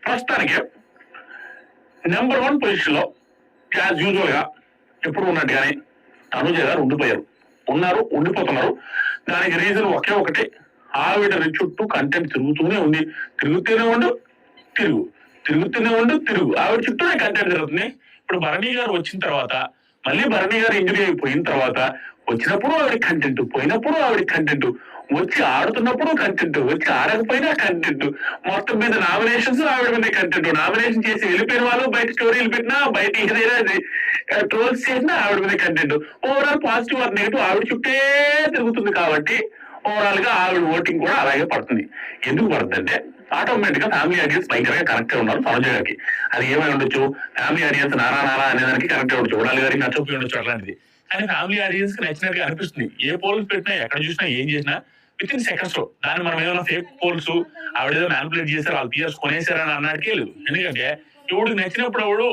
ప్రస్తుతానికి number 1 position లో as usual గా ఎప్పుడు ఉన్నట్టుగానే తనుజ గారు ఉండిపోతున్నారు. దానికి రీజన్ ఒకే ఒకటి, ఆవిడ చుట్టూ కంటెంట్ తిరుగుతూనే ఉంది. తిరుగుతూనే ఉండు. ఆవిడ చుట్టూనే కంటెంట్ తిరుగుతుంది. ఇప్పుడు భరణి గారు వచ్చిన తర్వాత, మళ్ళీ భరణి గారు ఇంజరీ అయిపోయిన తర్వాత, వచ్చినప్పుడు ఆవిడ కంటెంట్, పోయినప్పుడు ఆవిడ కంటెంట్, వచ్చి ఆడుతున్నప్పుడు కంటెంట్, వచ్చి ఆడకపోయినా కంటెంట్, మొత్తం మీద నామినేషన్స్ ఆవిడ మీద కంటెంట్, నామినేషన్ చేసి వెళ్ళిపోయిన వాళ్ళు బయట స్టోరీలు పెట్టినా, బయట ఏదైనా ట్రోల్స్ చేసినా ఆవిడ మీద content. Overall positive or negative ఆవిడ చుట్టే తిరుగుతుంది. కాబట్టి ఓవరాల్ గా ఆవిడ ఓటింగ్ కూడా అలాగే పడుతుంది. ఎందుకు పడుతుంది అంటే ఆటోమేటిక్ గా ఫ్యామిలీ ఆడియన్స్ భయంకరంగా కనెక్ట్ ఉన్నారు తనుజ గారికి. అది ఏమై ఉండొచ్చు, ఫ్యామిలీ ఆడియన్స్ నారా అనేదానికి కనెక్ట్ ఉండొచ్చు, ఉడాలి గారికి నచ్చకపోయి ఉండొచ్చు అట్లాంటిది. కానీ ఫ్యామిలీ ఆడియన్స్ కి నచ్చినట్టుగా అనిపిస్తుంది. ఏ పోల్స్ పెట్టినా, ఎక్కడ చూసినా, ఏం చేసినా విత్ ఇన్ సెకండ్స్ లో దాన్ని మనం ఏమైనా ఫేక్ పోల్స్ ఆవిడ ఏదో మ్యానిపులేట్ చేశారు, వాళ్ళు పిఎస్ కొనేశారని అన్నట్టుకే లేదు. ఎందుకంటే ఎవడికి నచ్చినప్పుడు